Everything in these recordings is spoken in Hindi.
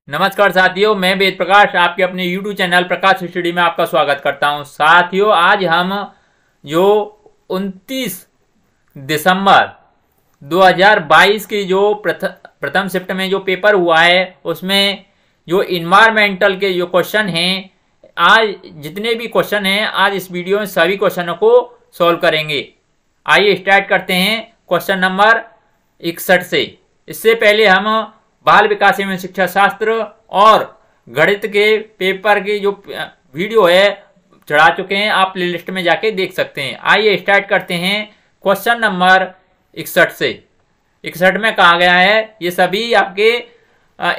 नमस्कार साथियों, मैं वेद प्रकाश आपके अपने YouTube चैनल प्रकाश स्टडी में आपका स्वागत करता हूं। साथियों, आज हम जो 29 दिसंबर 2022 की जो प्रथम शिफ्ट में जो पेपर हुआ है उसमें जो इन्वायरमेंटल के जो क्वेश्चन हैं, आज जितने भी क्वेश्चन हैं आज इस वीडियो में सभी क्वेश्चनों को सॉल्व करेंगे। आइए स्टार्ट करते हैं क्वेश्चन नंबर 61 से। इससे पहले हम बाल विकास एवं शिक्षा शास्त्र और गणित के पेपर की जो वीडियो है चढ़ा चुके हैं, आप प्लेलिस्ट में जाके देख सकते हैं। आइए स्टार्ट करते हैं क्वेश्चन नंबर 61 से। 61 में कहा गया है, ये सभी आपके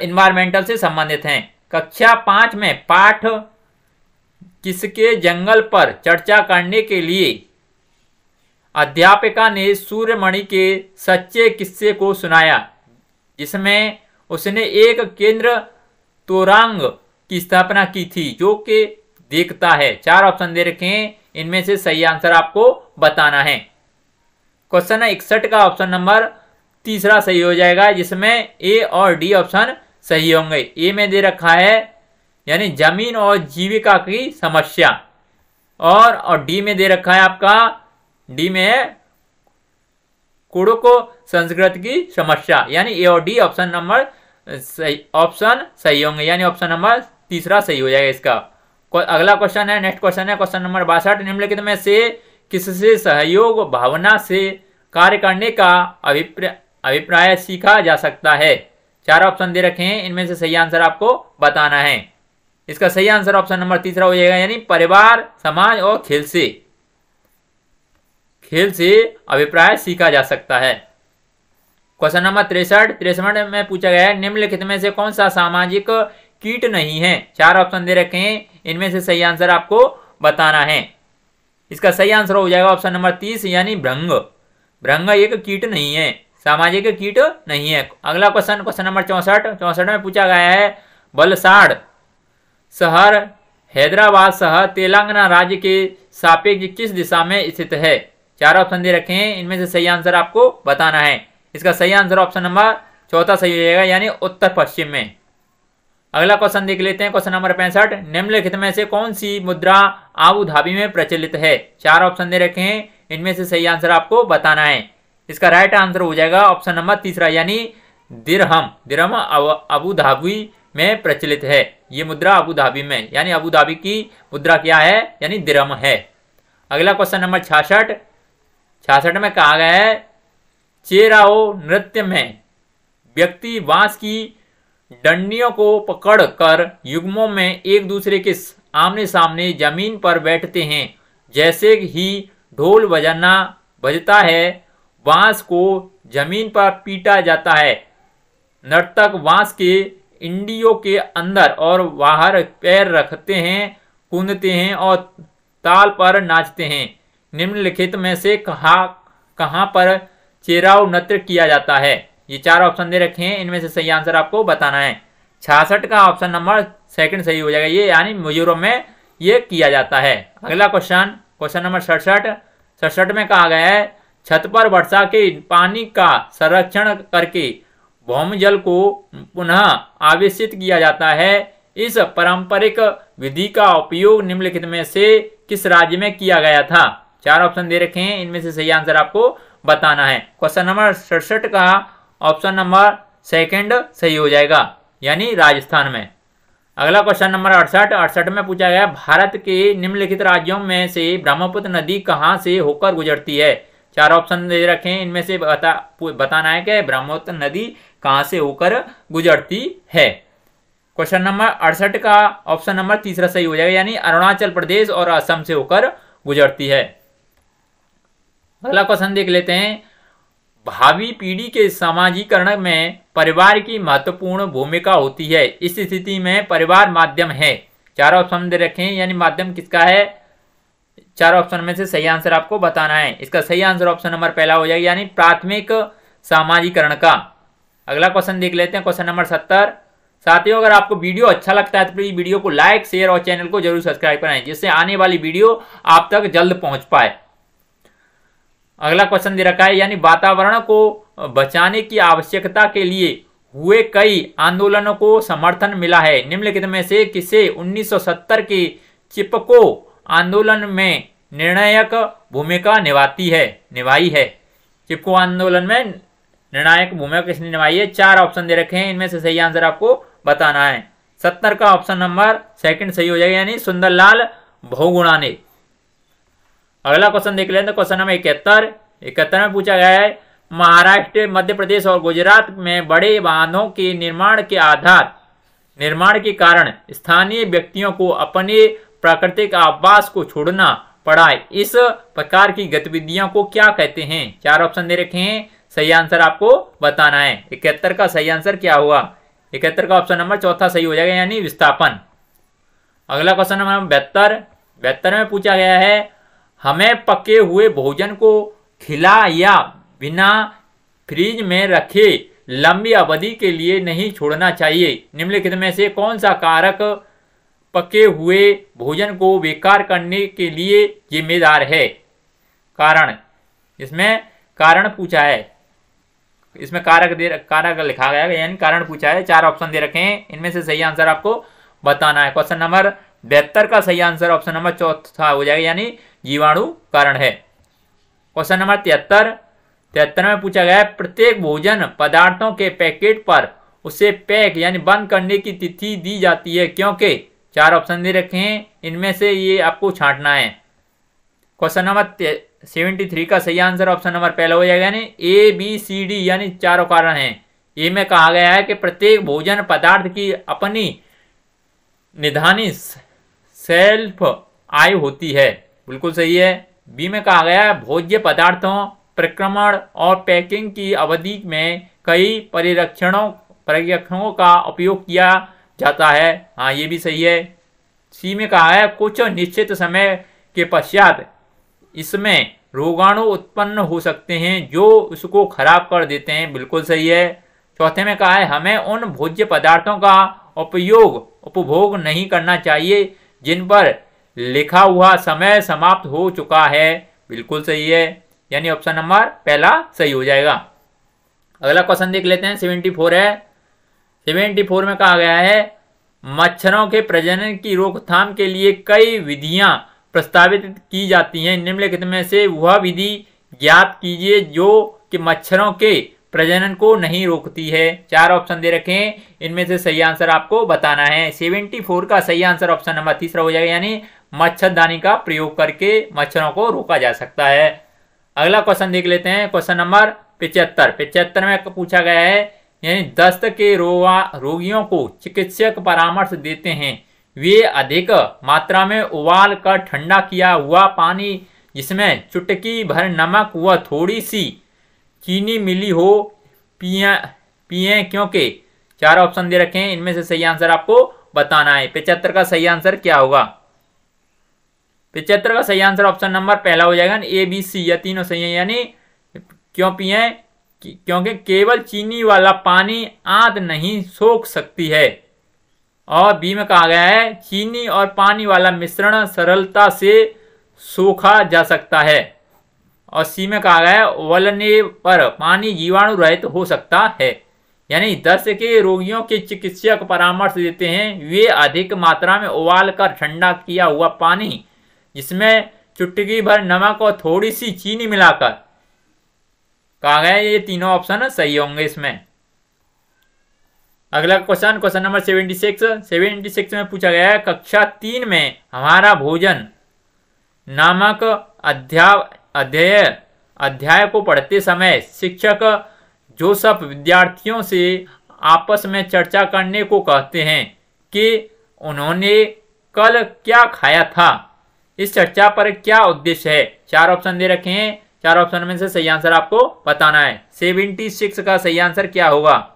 इन्वायरमेंटल से संबंधित हैं। कक्षा 5 में पाठ किसके जंगल पर चर्चा करने के लिए अध्यापिका ने सूर्यमणि के सच्चे किस्से को सुनाया, जिसमें उसने एक केंद्र तोरंग की स्थापना की थी जो कि देखता है। 4 ऑप्शन दे रखे हैं, इनमें से सही आंसर आपको बताना है। क्वेश्चन 61 का ऑप्शन नंबर तीसरा सही हो जाएगा, जिसमें ए और डी ऑप्शन सही होंगे। ए में दे रखा है यानी जमीन और जीविका की समस्या, और डी में दे रखा है आपका, डी में है कुड़को संस्कृत की समस्या, यानी ए और डी ऑप्शन नंबर सही होंगे, यानी ऑप्शन नंबर तीसरा सही हो जाएगा इसका। अगला क्वेश्चन है, नेक्स्ट क्वेश्चन है क्वेश्चन नंबर 62। निम्नलिखित में से किससे सहयोग भावना से कार्य करने का अभिप्राय सीखा जा सकता है। 4 ऑप्शन दे रखे हैं, इनमें से सही आंसर आपको बताना है। इसका सही आंसर ऑप्शन नंबर तीसरा हो जाएगा, यानी परिवार, समाज और खेल से अभिप्राय सीखा जा सकता है। क्वेश्चन नंबर 63 में पूछा गया है, निम्नलिखित में से कौन सा सामाजिक कीट नहीं है। 4 ऑप्शन दे रखे हैं, इनमें से सही आंसर आपको बताना है। इसका सही आंसर हो जाएगा ऑप्शन नंबर 30, यानी भृंग। भृंग एक कीट नहीं है, सामाजिक कीट नहीं है। अगला क्वेश्चन नंबर 64 में पूछा गया है, वलसाड शहर हैदराबाद शहर तेलंगाना राज्य के सापेक्ष किस दिशा में स्थित है। 4 ऑप्शन दे रखे हैं, इनमें से सही आंसर आपको बताना है। इसका सही आंसर ऑप्शन नंबर चौथा सही हो जाएगा, यानी उत्तर पश्चिम में। अगला क्वेश्चन देख लेते हैं, क्वेश्चन नंबर 65। निम्नलिखित में से कौन सी मुद्रा आबू धाबी में प्रचलित है। 4 ऑप्शन दे रखे हैं, इनमें से सही आंसर आपको बताना है। इसका राइट आंसर हो जाएगा ऑप्शन नंबर तीसरा, यानी दिरहम। दिरहम अबू धाबी में प्रचलित है। ये मुद्रा अबू धाबी में, यानी अबू धाबी की मुद्रा क्या है, यानी दिरहम है। अगला क्वेश्चन नंबर 66 में कहा गया है, चेराओ नृत्य में व्यक्ति बांस की डंडियों को पकड़कर युग्मों में एक दूसरे के आमने सामने जमीन पर बैठते हैं। जैसे ही ढोल बजता है, बांस को जमीन पर पीटा जाता है। नर्तक बांस के इंडियों के अंदर और बाहर पैर रखते हैं, कूदते हैं और ताल पर नाचते हैं। निम्नलिखित में से कहाँ पर चेराओ नृत्य किया जाता है। ये 4 ऑप्शन दे रखे हैं, इनमें से सही आंसर आपको बताना है। 66 का ऑप्शन नंबर सेकंड सही हो जाएगा, ये यानी मिजोरम में ये किया जाता है। अगला क्वेश्चन नंबर 67 में कहा गया है, छत पर वर्षा के पानी का संरक्षण करके भौमजल को पुनः आवेशित किया जाता है। इस पारंपरिक विधि का उपयोग निम्नलिखित में से किस राज्य में किया गया था। 4 ऑप्शन दे रखे हैं, इनमें से सही आंसर आपको बताना है। क्वेश्चन नंबर 67 का ऑप्शन नंबर सेकंड सही हो जाएगा, यानी राजस्थान में। अगला क्वेश्चन नंबर 68 में पूछा गया, भारत के निम्नलिखित राज्यों में से ब्रह्मपुत्र नदी कहां से होकर गुजरती है। 4 ऑप्शन दे रखे हैं, इनमें से बताना है कि ब्रह्मपुत्र नदी कहां से होकर गुजरती है। क्वेश्चन नंबर 68 का ऑप्शन नंबर तीसरा सही हो जाएगा, यानी अरुणाचल प्रदेश और असम से होकर गुजरती है। अगला क्वेश्चन देख लेते हैं, भावी पीढ़ी के समाजीकरण में परिवार की महत्वपूर्ण भूमिका होती है। इस स्थिति में परिवार माध्यम है। 4 ऑप्शन दे रखे हैं, यानी माध्यम किसका है। 4 ऑप्शन में से सही आंसर आपको बताना है। इसका सही आंसर ऑप्शन नंबर पहला हो जाएगा, यानी प्राथमिक सामाजिकरण का। अगला क्वेश्चन देख लेते हैं, क्वेश्चन नंबर 70। साथियों, अगर आपको वीडियो अच्छा लगता है तो प्लीज वीडियो को लाइक, शेयर और चैनल को जरूर सब्सक्राइब कराएं, जिससे आने वाली वीडियो आप तक जल्द पहुंच पाए। अगला क्वेश्चन दे रखा है, यानी वातावरण को बचाने की आवश्यकता के लिए हुए कई आंदोलनों को समर्थन मिला है। निम्नलिखित में से किसे 1970 के चिपको आंदोलन में निर्णायक भूमिका निभाई है। चिपको आंदोलन में निर्णायक भूमिका किसने निभाई है? 4 ऑप्शन दे रखे हैं, इनमें से सही आंसर आपको बताना है। 70 का ऑप्शन नंबर सेकंड सही हो जाएगा, यानी सुंदरलाल बहुगुणा ने। अगला क्वेश्चन देख लेते हैं, क्वेश्चन नंबर 71 में पूछा गया है, महाराष्ट्र, मध्य प्रदेश और गुजरात में बड़े बांधों के निर्माण के कारण स्थानीय व्यक्तियों को अपने प्राकृतिक आवास को छोड़ना पड़ा। इस प्रकार की गतिविधियों को क्या कहते हैं? 4 ऑप्शन दे रखे हैं, सही आंसर आपको बताना है। 71 का सही आंसर क्या हुआ? 71 का ऑप्शन नंबर चौथा सही हो जाएगा, यानी विस्थापन। अगला क्वेश्चन नंबर 72 में पूछा गया है, हमें पके हुए भोजन को खिला या बिना फ्रिज में रखे लंबी अवधि के लिए नहीं छोड़ना चाहिए। निम्नलिखित में से कौन सा कारक पके हुए भोजन को बेकार करने के लिए जिम्मेदार है? कारण, इसमें कारण पूछा है, इसमें कारक लिखा गया है, यानी कारण पूछा है। 4 ऑप्शन दे रखे हैं, इनमें से सही आंसर आपको बताना है। क्वेश्चन नंबर 72 का सही आंसर ऑप्शन नंबर चौथा हो जाएगा, यानी जीवाणु कारण है। क्वेश्चन नंबर 73 में पूछा गया है, प्रत्येक भोजन पदार्थों के पैकेट पर उसे पैक यानी बंद करने की तिथि दी जाती है, क्योंकि 4 ऑप्शन दे रखे हैं, इनमें से ये आपको छांटना है। क्वेश्चन नंबर 73 का सही आंसर ऑप्शन नंबर पहला हो जाएगा, यानी ए बी सी डी, यानी चारों कारण हैं। ए में कहा गया है कि प्रत्येक भोजन पदार्थ की अपनी निधानी सेल्फ आयु होती है, बिल्कुल सही है। बी में कहा गया है, भोज्य पदार्थों प्रक्रमण और पैकिंग की अवधि में कई परिरक्षणों का उपयोग किया जाता है, हाँ ये भी सही है। सी में कहा है, कुछ निश्चित समय के पश्चात इसमें रोगाणु उत्पन्न हो सकते हैं जो उसको खराब कर देते हैं, बिल्कुल सही है। चौथे में कहा है, हमें उन भोज्य पदार्थों का उपभोग नहीं करना चाहिए जिन पर लिखा हुआ समय समाप्त हो चुका है, बिल्कुल सही है, यानी ऑप्शन नंबर पहला सही हो जाएगा। अगला क्वेश्चन देख लेते हैं, 74 है। 74 में कहा गया है, मच्छरों के प्रजनन की रोकथाम के लिए कई विधियां प्रस्तावित की जाती हैं, निम्नलिखित में से वह विधि ज्ञात कीजिए जो कि मच्छरों के प्रजनन को नहीं रोकती है। 4 ऑप्शन दे रखे हैं, इनमें से सही आंसर आपको बताना है। 74 का सही आंसर ऑप्शन नंबर तीसरा हो जाएगा, यानी मच्छरदानी का प्रयोग करके मच्छरों को रोका जा सकता है। अगला क्वेश्चन देख लेते हैं, क्वेश्चन नंबर 75 में पूछा गया है, यानी दस्त के रोगियों को चिकित्सक परामर्श देते हैं, वे अधिक मात्रा में उबाल कर ठंडा किया हुआ पानी जिसमें चुटकी भर नमक व थोड़ी सी चीनी मिली हो पिए, क्योंकि 4 ऑप्शन दे रखे हैं, इनमें से सही आंसर आपको बताना है। 75 का सही आंसर क्या होगा? 75 का सही आंसर ऑप्शन नंबर पहला हो जाएगा, ए बी सी, या तीनों सही है, यानी क्यों पिए? क्योंकि केवल चीनी वाला पानी आंत नहीं सोख सकती है। और बी में कहा गया है, चीनी और पानी वाला मिश्रण सरलता से सोखा जा सकता है। और सी में कहा गया है, उबलने पर पानी जीवाणु रहित हो सकता है, यानी दस्त के रोगियों के चिकित्सक परामर्श देते हैं, वे अधिक मात्रा में उबाल कर ठंडा किया हुआ पानी जिसमें चुटकी भर नमक और थोड़ी सी चीनी मिलाकर, कहा गया ये तीनों ऑप्शन सही होंगे इसमें। अगला क्वेश्चन नंबर 76 में पूछा गया है, कक्षा 3 में हमारा भोजन नामक अध्याय को पढ़ते समय शिक्षक जोसेफ विद्यार्थियों से आपस में चर्चा करने को कहते हैं कि उन्होंने कल क्या खाया था। इस चर्चा पर क्या उद्देश्य है? 4 ऑप्शन दे रखे हैं, 4 ऑप्शन में से सही आंसर आपको बताना है। 76 का सही आंसर क्या होगा?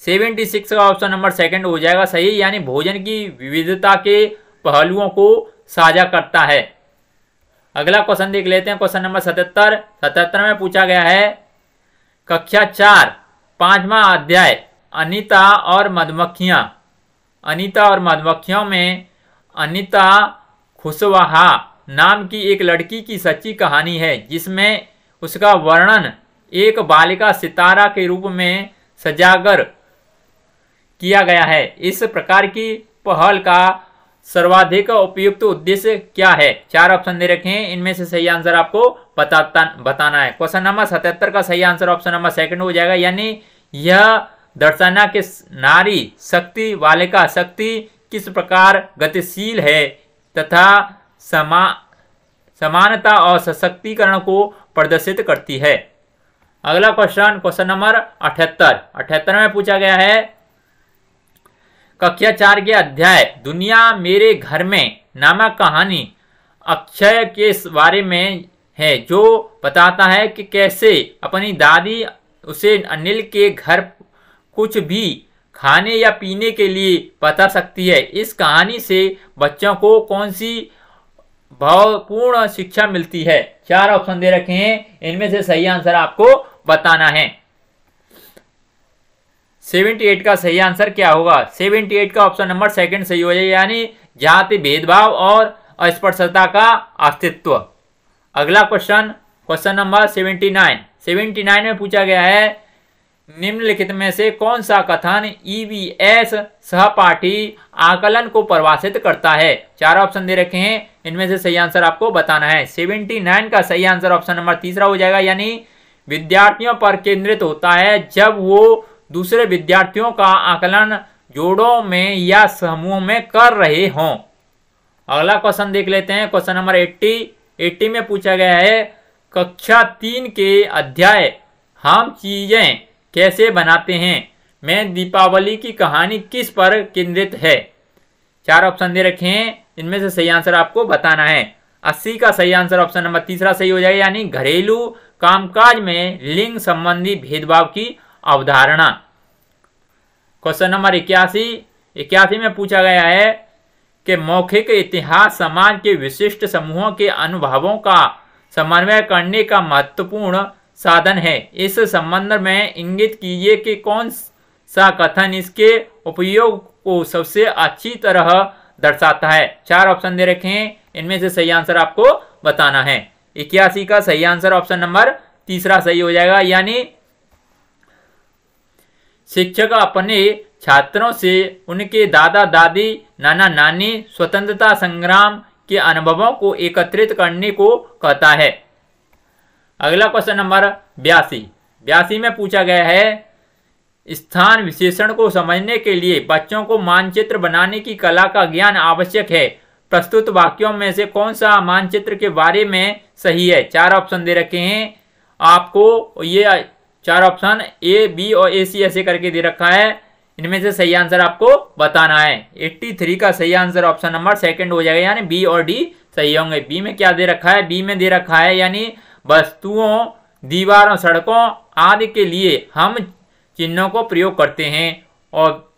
76 का ऑप्शन नंबर सेकंड हो जाएगा सही, यानी भोजन की विविधता के पहलुओं को साझा करता है। अगला क्वेश्चन देख लेते हैं, क्वेश्चन नंबर 77 में पूछा गया है, कक्षा 4 5वां अध्याय अनीता और मधुमक्खियों में अनीता खुशवाहा नाम की एक लड़की की सच्ची कहानी है, जिसमें उसका वर्णन एक बालिका सितारा के रूप में सजागर किया गया है। इस प्रकार की पहल का सर्वाधिक उपयुक्त उद्देश्य क्या है? 4 ऑप्शन दे रखे हैं, इनमें से सही आंसर आपको बताना है। क्वेश्चन नंबर 77 का सही आंसर ऑप्शन नंबर सेकंड हो जाएगा, यानी यह दर्शाना कि नारी शक्ति बालिका शक्ति किस प्रकार गतिशील है तथा समानता और सशक्तिकरण को प्रदर्शित करती है। अगला क्वेश्चन नंबर 78 में पूछा गया है, कक्षा 4 के अध्याय दुनिया मेरे घर में नामक कहानी अक्षय के बारे में है, जो बताता है कि कैसे अपनी दादी उसे अनिल के घर कुछ भी खाने या पीने के लिए बता सकती है। इस कहानी से बच्चों को कौन सी भावपूर्ण शिक्षा मिलती है? 4 ऑप्शन दे रखे हैं, इनमें से सही आंसर आपको बताना है। 78 का सही आंसर क्या होगा? 78 का ऑप्शन नंबर सेकंड सही हो जाएगा, यानी जाति भेदभाव और अस्पृश्यता का अस्तित्व। अगला क्वेश्चन नंबर 79 में पूछा गया है, निम्नलिखित में से कौन सा कथन ईवीएस सहपाठी आकलन को परिभाषित करता है? 4 ऑप्शन दे रखे हैं, इनमें से सही आंसर आपको बताना है। 79 का सही आंसर ऑप्शन नंबर तीसरा हो जाएगा, यानी विद्यार्थियों पर केंद्रित होता है जब वो दूसरे विद्यार्थियों का आकलन जोड़ों में या समूह में कर रहे हों। अगला क्वेश्चन देख लेते हैं, क्वेश्चन नंबर 80 में पूछा गया है, कक्षा 3 के अध्याय हम चीजें कैसे बनाते हैं में दीपावली की कहानी किस पर केंद्रित है? 4 ऑप्शन दे रखे हैं, इनमें से सही आंसर आपको बताना है। 80 का सही आंसर ऑप्शन नंबर तीसरा सही हो जाएगा, यानी घरेलू कामकाज में लिंग संबंधी भेदभाव की अवधारणा। क्वेश्चन नंबर 81 में पूछा गया है कि मौखिक इतिहास समाज के विशिष्ट समूहों के अनुभवों का समन्वय करने का महत्वपूर्ण साधन है। इस संबंध में इंगित कीजिए कि कौन सा कथन इसके उपयोग को सबसे अच्छी तरह दर्शाता है। 4 ऑप्शन दे रखे हैं, इनमें से सही आंसर आपको बताना है। 81 का सही आंसर ऑप्शन नंबर तीसरा सही हो जाएगा, यानी शिक्षक अपने छात्रों से उनके दादा दादी नाना नानी स्वतंत्रता संग्राम के अनुभवों को एकत्रित करने को कहता है। अगला क्वेश्चन नंबर 82 में पूछा गया है, स्थान विशेषण को समझने के लिए बच्चों को मानचित्र बनाने की कला का ज्ञान आवश्यक है। प्रस्तुत वाक्यों में से कौन सा मानचित्र के बारे में सही है? 4 ऑप्शन दे रखे हैं आपको, ये 4 ऑप्शन ए बी और ए सी ऐसे करके दे रखा है, इनमें से सही आंसर आपको बताना है। 83 का सही आंसर ऑप्शन नंबर सेकंड हो जाएगा, यानी बी और डी सही होंगे। बी में क्या दे रखा है? बी में दे रखा है, यानी वस्तुओं दीवारों सड़कों आदि के लिए हम चिन्हों को प्रयोग करते हैं। और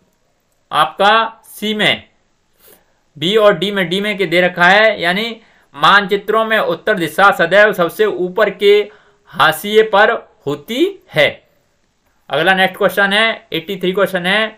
आपका सी में बी और डी में के दे रखा है, यानी मानचित्रों में उत्तर दिशा सदैव सबसे ऊपर के हाशिए पर होती है। अगला नेक्स्ट क्वेश्चन है 83 क्वेश्चन है,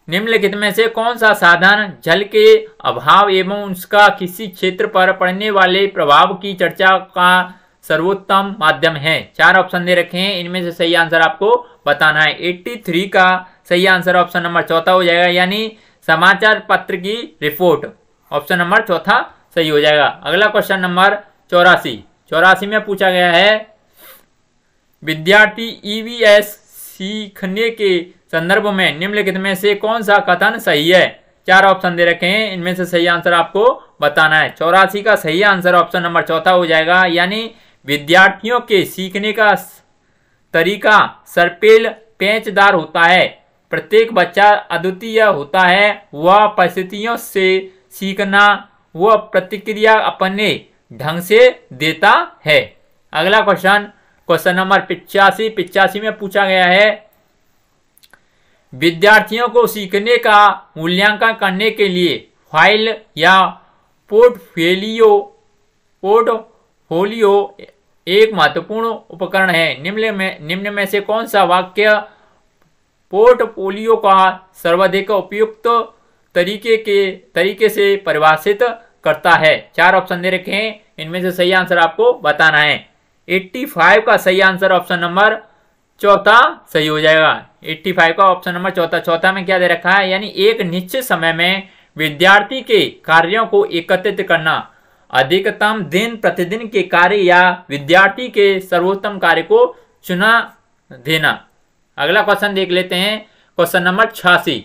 निम्नलिखित में से कौन सा साधन जल के अभाव एवं उसका किसी क्षेत्र पर पड़ने वाले प्रभाव की चर्चा का सर्वोत्तम माध्यम है? 4 ऑप्शन दे रखे हैं, इनमें से सही आंसर आपको बताना है। 83 का सही आंसर ऑप्शन नंबर चौथा हो जाएगा, यानी समाचार पत्र की रिपोर्ट, ऑप्शन नंबर चौथा सही हो जाएगा। अगला क्वेश्चन नंबर 84 में पूछा गया है, विद्यार्थी ईवीएस सीखने के संदर्भ में निम्नलिखित में से कौन सा कथन सही है? 4 ऑप्शन दे रखे हैं, इनमें से सही आंसर आपको बताना है। 84 का सही आंसर ऑप्शन नंबर चौथा हो जाएगा, यानी विद्यार्थियों के सीखने का तरीका सरपेल पेचदार होता है। प्रत्येक बच्चा अद्वितीय होता है, वह परिस्थितियों से सीखना वह प्रतिक्रिया अपने ढंग से देता है। अगला क्वेश्चन नंबर 85 में पूछा गया है, विद्यार्थियों को सीखने का मूल्यांकन करने के लिए फाइल या पोर्टफोलियो एक महत्वपूर्ण उपकरण है। निम्न में से कौन सा वाक्य पोर्टफोलियो का सर्वाधिक उपयुक्त तरीके से परिभाषित करता है? 4 ऑप्शन दे रखे हैं, इनमें से सही आंसर आपको बताना है। 85 का सही आंसर ऑप्शन नंबर चौथा सही हो जाएगा। 85 का ऑप्शन नंबर चौथा। चौथा में क्या दे रखा है, यानी एक निश्चित समय में विद्यार्थी के कार्यों को एकत्रित करना, अधिकतम दिन प्रतिदिन के कार्य या विद्यार्थी के सर्वोत्तम कार्य को चुना देना। अगला क्वेश्चन देख लेते हैं, क्वेश्चन नंबर 86।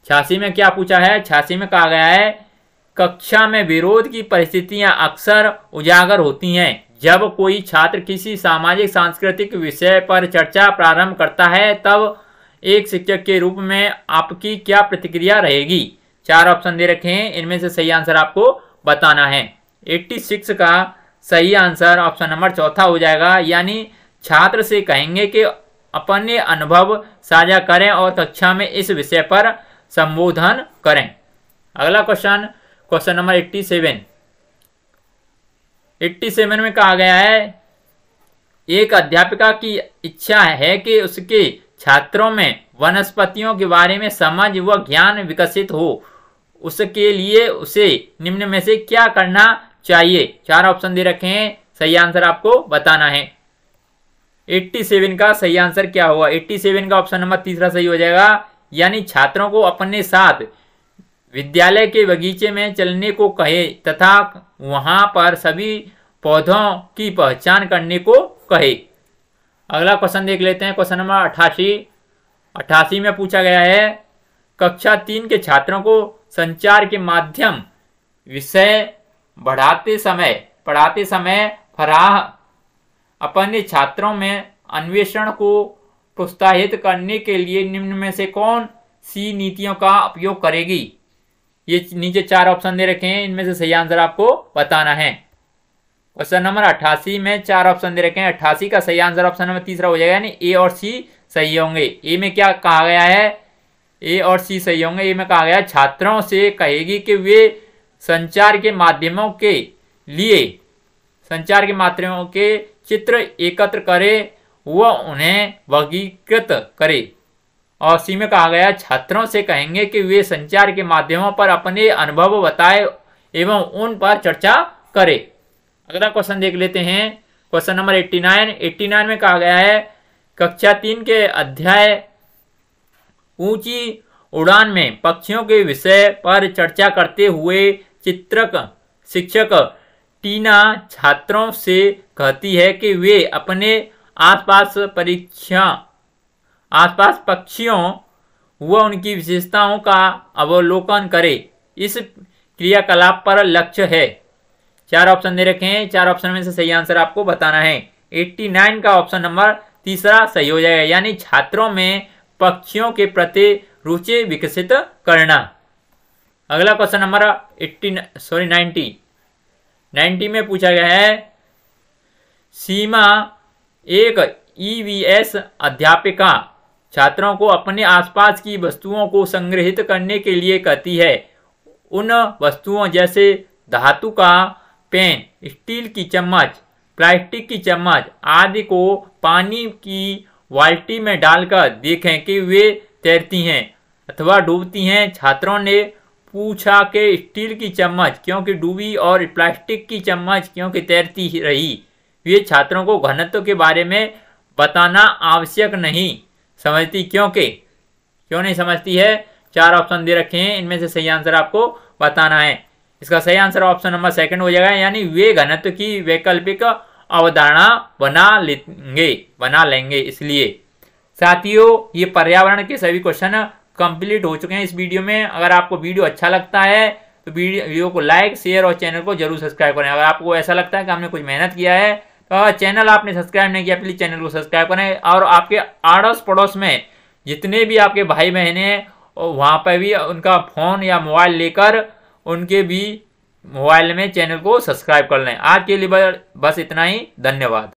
86 में क्या पूछा है, 86 में कहा गया है कक्षा में विरोध की परिस्थितियां अक्सर उजागर होती हैं। जब कोई छात्र किसी सामाजिक सांस्कृतिक विषय पर चर्चा प्रारंभ करता है तब एक शिक्षक के रूप में आपकी क्या प्रतिक्रिया रहेगी। 4 ऑप्शन दे रखे हैं, इनमें से सही आंसर आपको बताना है। 86 का सही आंसर ऑप्शन नंबर चौथा हो जाएगा, यानी छात्र से कहेंगे कि अपने अनुभव साझा करें और कक्षा में इस विषय पर संबोधन करें। अगला क्वेश्चन, क्वेश्चन नंबर 87। 87 में कहा गया है एक अध्यापिका की इच्छा है कि उसके छात्रों में वनस्पतियों के बारे में समझ व ज्ञान विकसित हो। उसके लिए उसे निम्न में से क्या करना चाहिए। 4 ऑप्शन दे रखे हैं, सही आंसर आपको बताना है। 87 का सही आंसर क्या होगा। 87 का ऑप्शन नंबर तीसरा सही हो जाएगा, यानी छात्रों को अपने साथ विद्यालय के बगीचे में चलने को कहे तथा वहां पर सभी पौधों की पहचान करने को कहे। अगला क्वेश्चन देख लेते हैं, क्वेश्चन नंबर 88। 88 में पूछा गया है कक्षा 3 के छात्रों को संचार के माध्यम विषय पढ़ाते समय फराह अपने छात्रों में अन्वेषण को प्रोत्साहित करने के लिए निम्न में से कौन सी नीतियों का उपयोग करेगी। ये नीचे 4 ऑप्शन दे रखे हैं, इनमें से सही आंसर आपको बताना है। क्वेश्चन नंबर 88 में 4 ऑप्शन दे रखे हैं। 88 का सही आंसर ऑप्शन नंबर तीसरा हो जाएगा, यानी ए और सी सही होंगे। ए में क्या कहा गया है, ए और सी सही होंगे। ए में कहा गया है छात्रों से कहेगी कि वे संचार के माध्यमों के चित्र एकत्र करे व उन्हें वर्गीकृत करे। और सी में कहा गया छात्रों से कहेंगे कि वे संचार के माध्यमों पर अपने अनुभव बताए एवं उन पर चर्चा करे। अगला क्वेश्चन देख लेते हैं, क्वेश्चन नंबर 89। 89 में कहा गया है कक्षा 3 के अध्याय ऊंची उड़ान में पक्षियों के विषय पर चर्चा करते हुए चित्रक शिक्षक टीना छात्रों से कहती है कि वे अपने आसपास पक्षियों व उनकी विशेषताओं का अवलोकन करें। इस क्रियाकलाप पर लक्ष्य है। 4 ऑप्शन दे रखे हैं, 4 ऑप्शन में से सही आंसर आपको बताना है। 89 का ऑप्शन नंबर तीसरा सही हो जाएगा, यानी छात्रों में पक्षियों के प्रति रुचि विकसित करना। अगला क्वेश्चन नंबर 90 में पूछा गया है सीमा एक ईवीएस अध्यापिका छात्रों को अपने आसपास की वस्तुओं को संग्रहित करने के लिए कहती है। उन वस्तुओं जैसे धातु का पेन, स्टील की चम्मच, प्लास्टिक की चम्मच आदि को पानी की बाल्टी में डालकर देखें कि वे तैरती हैं अथवा डूबती हैं। छात्रों ने पूछा कि स्टील की चम्मच क्योंकि डूबी और प्लास्टिक की चम्मच क्योंकि तैरती रही। वे छात्रों को घनत्व के बारे में बताना आवश्यक नहीं समझती। क्यों नहीं समझती है। 4 ऑप्शन दे रखे हैं, इनमें से सही आंसर आपको बताना है। इसका सही आंसर ऑप्शन नंबर सेकंड हो जाएगा, यानी वे घनत्व की वैकल्पिक अवधारणा बना लेंगे। इसलिए साथियों, ये पर्यावरण के सभी क्वेश्चन कंप्लीट हो चुके हैं इस वीडियो में। अगर आपको वीडियो अच्छा लगता है तो वीडियो को लाइक, शेयर और चैनल को जरूर सब्सक्राइब करें। अगर आपको ऐसा लगता है कि हमने कुछ मेहनत किया है तो चैनल आपने सब्सक्राइब नहीं किया, प्लीज चैनल को सब्सक्राइब करें। और आपके आड़ोस पड़ोस में जितने भी आपके भाई बहन हैं वहाँ पर भी उनका फ़ोन या मोबाइल लेकर उनके भी मोबाइल में चैनल को सब्सक्राइब कर लें। आज के लिए बस इतना ही। धन्यवाद।